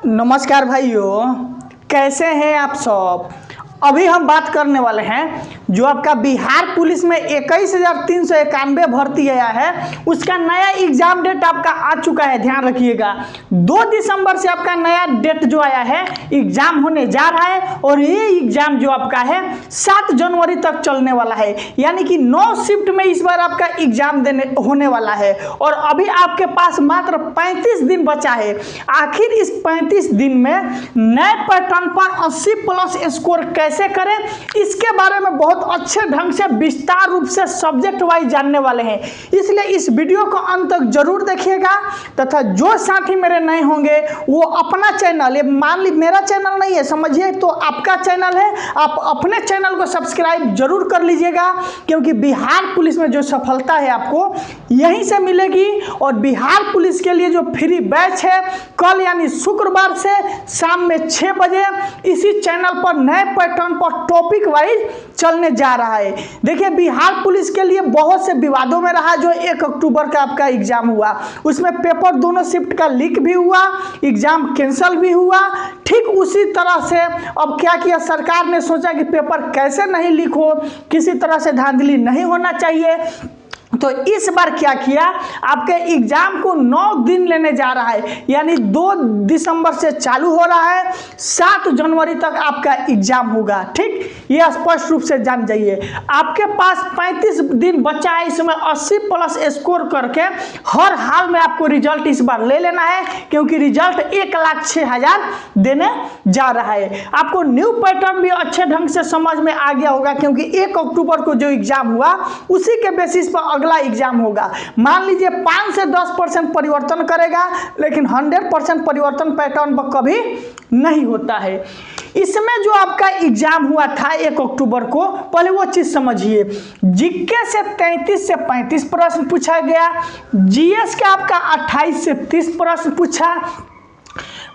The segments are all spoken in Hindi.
नमस्कार भाइयों, कैसे हैं आप सब। अभी हम बात करने वाले हैं जो आपका बिहार पुलिस में 21,391 भर्ती आया है, उसका नया एग्जाम डेट आपका आ चुका है। ध्यान रखिएगा, 2 दिसंबर से आपका नया डेट जो आया है एग्जाम होने जा रहा है और ये एग्जाम जो आपका है 7 जनवरी तक चलने वाला है। यानी कि 9 शिफ्ट में इस बार आपका एग्जाम देने होने वाला है और अभी आपके पास मात्र 35 दिन बचा है। आखिर इस 35 दिन में नए पैटर्न पर 80+ स्कोर कैसे करें, इसके बारे में बहुत अच्छे ढंग से विस्तार रूप से सब्जेक्ट वाइज जानने वाले हैं। इसलिए इस वीडियो को अंत तक जरूर देखिएगा तथा जो साथी मेरे नए होंगे वो अपना चैनल, ये मान ली मेरा चैनल नहीं है समझिए तो आपका चैनल है, आप अपने चैनल को सब्सक्राइब जरूर कर लीजिएगा, क्योंकि बिहार पुलिस में जो सफलता है आपको यहीं से मिलेगी। और बिहार पुलिस के लिए जो फ्री बैच है कल यानी शुक्रवार से शाम में 6 बजे इसी चैनल पर नए पैटर्न पर टॉपिक वाइज चलने जा रहा है। देखिए, बिहार पुलिस के लिए बहुत से विवादों में रहा जो 1 अक्टूबर का आपका एग्जाम हुआ, उसमें पेपर दोनों शिफ्ट का लीक भी हुआ, एग्जाम कैंसिल भी हुआ। ठीक उसी तरह से अब क्या किया, सरकार ने सोचा कि पेपर कैसे नहीं लीक हो, किसी तरह से धांधली नहीं होना चाहिए, तो इस बार क्या किया, आपके एग्जाम को 9 दिन लेने जा रहा है। यानी 2 दिसंबर से चालू हो रहा है, 7 जनवरी तक आपका एग्जाम होगा। ठीक, ये स्पष्ट रूप से जान जाइए। आपके पास 35 दिन बचा है, इसमें 80+ स्कोर करके हर हाल में आपको रिजल्ट इस बार ले लेना है, क्योंकि रिजल्ट 1,06,000 देने जा रहा है। आपको न्यू पैटर्न भी अच्छे ढंग से समझ में आ गया होगा, क्योंकि 1 अक्टूबर को जो एग्जाम हुआ उसी के बेसिस पर अगला एग्जाम होगा। मान लीजिए 5 से 10% परिवर्तन करेगा, लेकिन 100% परिवर्तन पैटर्न पर कभी नहीं होता है। इसमें जो आपका एग्जाम हुआ था 1 अक्टूबर को, पहले वो चीज समझिए। जीके से 33 से 35 प्रश्न पूछा गया, जीएस का आपका 28 से 30 प्रश्न पूछा,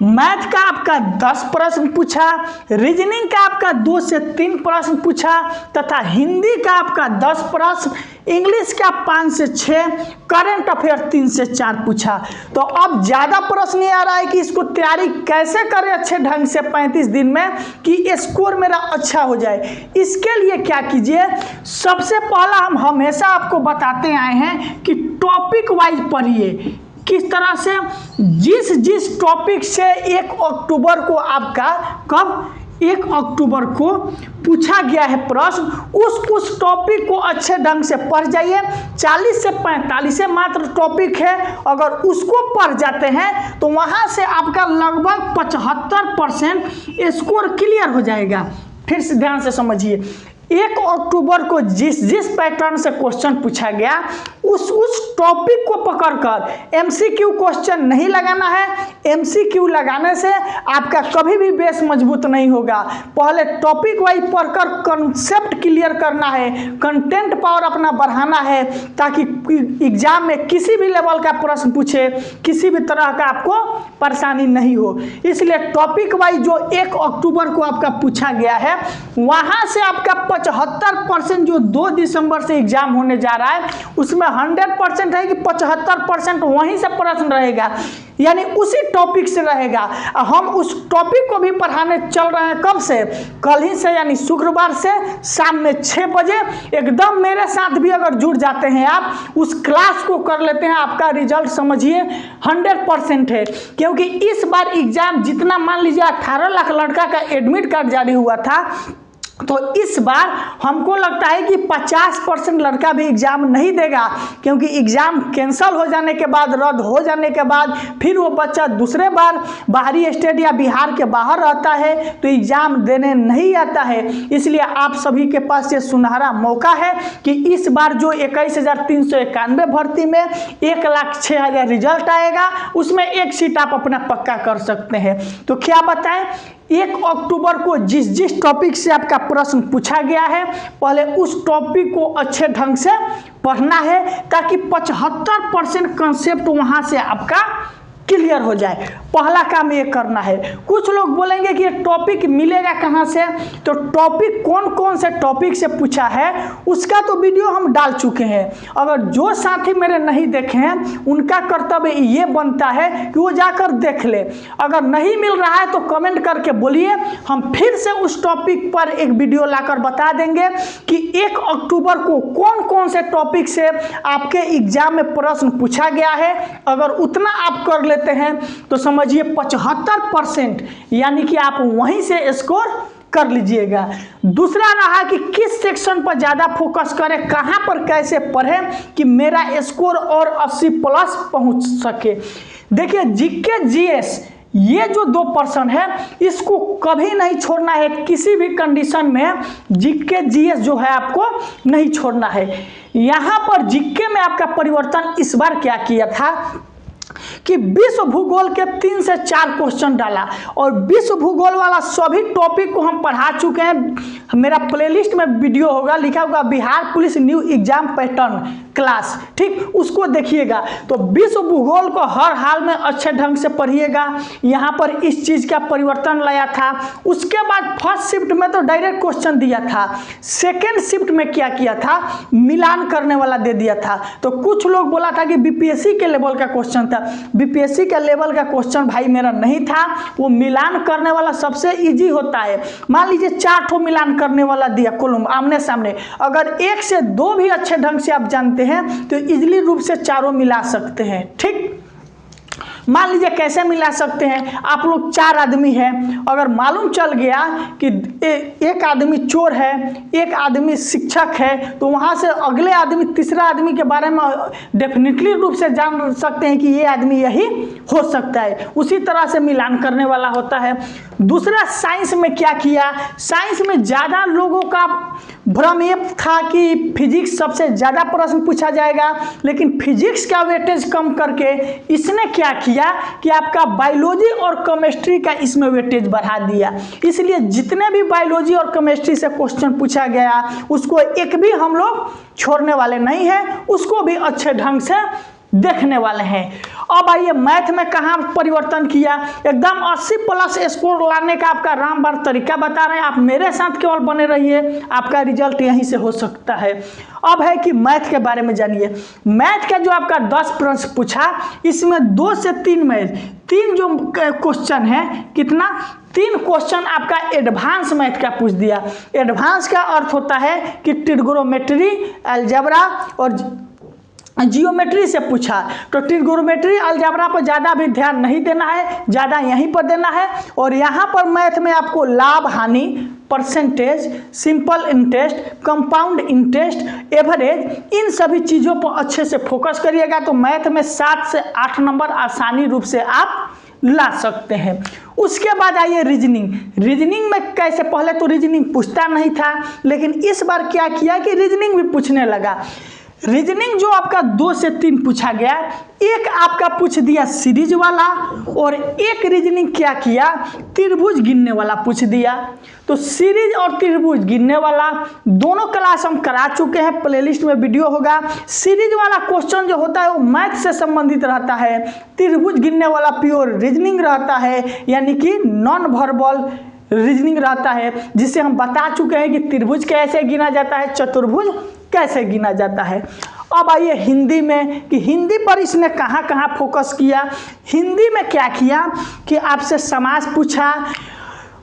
मैथ का आपका 10 प्रश्न पूछा, रीजनिंग का आपका 2 से 3 प्रश्न पूछा तथा हिंदी का आपका 10 प्रश्न, इंग्लिश का 5 से 6, करंट अफेयर 3 से 4 पूछा। तो अब ज़्यादा प्रश्न ये आ रहा है कि इसको तैयारी कैसे करें अच्छे ढंग से 35 दिन में कि स्कोर मेरा अच्छा हो जाए। इसके लिए क्या कीजिए, सबसे पहला हम हमेशा आपको बताते आए हैं कि टॉपिक वाइज पढ़िए। किस तरह से, जिस टॉपिक से 1 अक्टूबर को आपका कब 1 अक्टूबर को पूछा गया है प्रश्न, उस टॉपिक को अच्छे ढंग से पढ़ जाइए। 40 से 45 मात्र टॉपिक है, अगर उसको पढ़ जाते हैं तो वहां से आपका लगभग 75% स्कोर क्लियर हो जाएगा। फिर से ध्यान से समझिए, 1 अक्टूबर को जिस पैटर्न से क्वेश्चन पूछा गया उस टॉपिक को पकड़कर एमसीक्यू क्वेश्चन नहीं लगाना है। एमसीक्यू लगाने से आपका कभी भी बेस मजबूत नहीं होगा। पहले टॉपिक वाइज पढ़कर कंसेप्ट क्लियर करना है, कंटेंट पावर अपना बढ़ाना है, ताकि एग्जाम में किसी भी लेवल का प्रश्न पूछे किसी भी तरह का आपको परेशानी नहीं हो। इसलिए टॉपिक वाइज जो 1 अक्टूबर को आपका पूछा गया है वहां से आपका 75% जो 2 दिसंबर से एग्जाम होने जा रहा है उसमें 100% है कि 75% वहीं से प्रश्न रहेगा, यानी उसी टॉपिक से रहेगा। हम उस टॉपिक को भी पढ़ाने चल रहे हैं कब से, कल ही से, यानी शुक्रवार से शाम में 6 बजे एकदम मेरे साथ भी अगर जुड़ जाते हैं आप, उस क्लास को कर लेते हैं, आपका रिजल्ट समझिए 100% है। क्योंकि इस बार एग्जाम जितना, मान लीजिए 18 लाख लड़का का एडमिट कार्ड जारी हुआ था, तो इस बार हमको लगता है कि 50% लड़का भी एग्जाम नहीं देगा, क्योंकि एग्जाम कैंसिल हो जाने के बाद, रद्द हो जाने के बाद फिर वो बच्चा दूसरे बार बाहरी स्टेट या बिहार के बाहर रहता है तो एग्जाम देने नहीं आता है। इसलिए आप सभी के पास ये सुनहरा मौका है कि इस बार जो 21,391 भर्ती में 1,06,000 रिजल्ट आएगा, उसमें 1 सीट आप अपना पक्का कर सकते हैं। तो क्या बताएं, 1 अक्टूबर को जिस टॉपिक से आपका प्रश्न पूछा गया है, पहले उस टॉपिक को अच्छे ढंग से पढ़ना है, ताकि 75% कंसेप्ट वहां से आपका क्लियर हो जाए। पहला काम ये करना है। कुछ लोग बोलेंगे कि ये टॉपिक मिलेगा कहाँ से, तो टॉपिक कौन कौन से टॉपिक से पूछा है उसका तो वीडियो हम डाल चुके हैं। अगर जो साथी मेरे नहीं देखे हैं उनका कर्तव्य ये बनता है कि वो जाकर देख ले। अगर नहीं मिल रहा है तो कमेंट करके बोलिए, हम फिर से उस टॉपिक पर एक वीडियो लाकर बता देंगे कि 1 अक्टूबर को कौन कौन से टॉपिक से आपके एग्जाम में प्रश्न पूछा गया है। अगर उतना आप कर लेते हैं तो समझिए 75% यानी कि आप वहीं से स्कोर कर लीजिएगा। दूसरा रहा कि किस सेक्शन पर ज़्यादा फोकस करें, कहाँ पर कैसे पढ़ें कि मेरा स्कोर और 80+ पहुँच सके। देखिए जीके जीएस ये जो 2% है इसको कभी नहीं छोड़ना है, किसी भी कंडीशन में जीके जीएस जो है आपको नहीं छोड़ना है। यहाँ पर जीके में आपका परिवर्तन इस बार क्या किया था कि विश्व भूगोल के 3 से 4 क्वेश्चन डाला और विश्व भूगोल वाला सभी टॉपिक को हम पढ़ा चुके हैं। मेरा प्लेलिस्ट में वीडियो होगा, लिखा होगा Bihar police new exam pattern class, ठीक, उसको देखिएगा। तो विश्व भूगोल को हर हाल में अच्छे ढंग से पढ़िएगा। यहाँ पर इस चीज़ का परिवर्तन लाया था। उसके बाद फर्स्ट शिफ्ट में तो डायरेक्ट क्वेश्चन दिया था, सेकेंड शिफ्ट में क्या किया था, मिलान करने वाला दे दिया था। तो कुछ लोग बोला था कि बीपीएससी के लेवल का क्वेश्चन था, बीपीएससी का लेवल का क्वेश्चन भाई मेरा नहीं था। वो मिलान करने वाला सबसे इजी होता है। मान लीजिए 4 ठो मिलान करने वाला दिया कॉलम आमने सामने, अगर 1 से 2 भी अच्छे ढंग से आप जानते हैं तो इजीली रूप से चारों मिला सकते हैं। ठीक, मान लीजिए कैसे मिला सकते हैं, आप लोग 4 आदमी हैं, अगर मालूम चल गया कि एक आदमी चोर है, एक आदमी शिक्षक है, तो वहाँ से अगले आदमी तीसरा आदमी के बारे में डेफिनेटली रूप से जान सकते हैं कि ये आदमी यही हो सकता है। उसी तरह से मिलान करने वाला होता है। दूसरा साइंस में क्या किया, साइंस में ज़्यादा लोगों का भ्रम ये था कि फिजिक्स सबसे ज़्यादा प्रश्न पूछा जाएगा, लेकिन फिजिक्स का वेटेज कम करके इसने क्या किया कि आपका बायोलॉजी और केमिस्ट्री का इसमें वेटेज बढ़ा दिया। इसलिए जितने भी बायोलॉजी और केमिस्ट्री से क्वेश्चन पूछा गया उसको एक भी हम लोग छोड़ने वाले नहीं हैं, उसको भी अच्छे ढंग से देखने वाले हैं। अब आइए मैथ में कहाँ परिवर्तन किया, एकदम 80+ स्कोर लाने का आपका रामबाण तरीका बता रहे हैं। आप मेरे साथ केवल बने रहिए, आपका रिजल्ट यहीं से हो सकता है। अब है कि मैथ के बारे में जानिए। मैथ का जो आपका 10 प्रश्न पूछा, इसमें 2 से 3 में 3 जो क्वेश्चन है, कितना 3 क्वेश्चन आपका एडवांस मैथ का पूछ दिया। एडवांस का अर्थ होता है कि ट्रिग्नोमेट्री, अलजेब्रा और जियोमेट्री से पूछा। तो ट्रिग्नोमेट्री अलजेब्रा पर ज़्यादा भी ध्यान नहीं देना है, ज़्यादा यहीं पर देना है। और यहाँ पर मैथ में आपको लाभ हानि, percentage, simple interest, compound interest, average, इन सभी चीज़ों पर अच्छे से फोकस करिएगा तो मैथ में 7 से 8 नंबर आसानी रूप से आप ला सकते हैं। उसके बाद आइए रीजनिंग। रीजनिंग में कैसे, पहले तो रीजनिंग पूछता नहीं था, लेकिन इस बार क्या किया कि रीजनिंग भी पूछने लगा। रीजनिंग जो आपका 2 से 3 पूछा गया, एक आपका पूछ दिया सीरीज वाला और एक रीजनिंग क्या किया, त्रिभुज गिनने वाला पूछ दिया। तो सीरीज और त्रिभुज गिनने वाला दोनों क्लास हम करा चुके हैं, प्लेलिस्ट में वीडियो होगा। सीरीज वाला क्वेश्चन जो होता है वो मैथ से संबंधित रहता है, त्रिभुज गिनने वाला प्योर रीजनिंग रहता है, यानी कि नॉन वर्बल रीजनिंग रहता है, जिससे हम बता चुके हैं कि त्रिभुज कैसे गिना जाता है, चतुर्भुज कैसे गिना जाता है। अब आइए हिंदी में कि हिंदी पर इसने कहाँ कहाँ फोकस किया। हिंदी में क्या किया कि आपसे समास पूछा,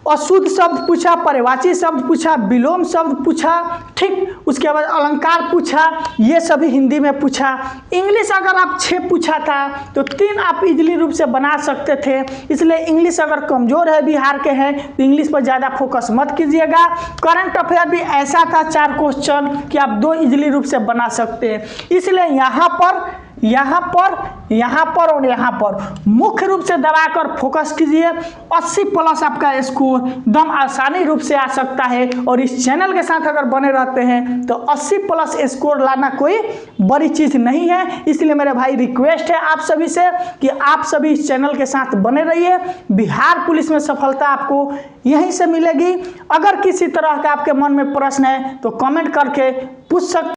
अशुद्ध शब्द पूछा, पर्यायवाची शब्द पूछा, विलोम शब्द पूछा, ठीक, उसके बाद अलंकार पूछा, ये सभी हिंदी में पूछा। इंग्लिश अगर आप 6 पूछा था तो 3 आप इजीली रूप से बना सकते थे। इसलिए इंग्लिश अगर कमज़ोर है, बिहार के हैं, तो इंग्लिश पर ज़्यादा फोकस मत कीजिएगा। करंट अफेयर भी ऐसा था 4 क्वेश्चन कि आप 2 इजीली रूप से बना सकते हैं। इसलिए यहाँ पर और यहाँ पर मुख्य रूप से दबाकर फोकस कीजिए। 80+ आपका स्कोर एकदम आसानी रूप से आ सकता है। और इस चैनल के साथ अगर बने रहते हैं तो 80+ स्कोर लाना कोई बड़ी चीज़ नहीं है। इसलिए मेरे भाई रिक्वेस्ट है आप सभी से कि आप सभी इस चैनल के साथ बने रहिए। बिहार पुलिस में सफलता आपको यहीं से मिलेगी। अगर किसी तरह का आपके मन में प्रश्न है तो कमेंट करके पूछ सकते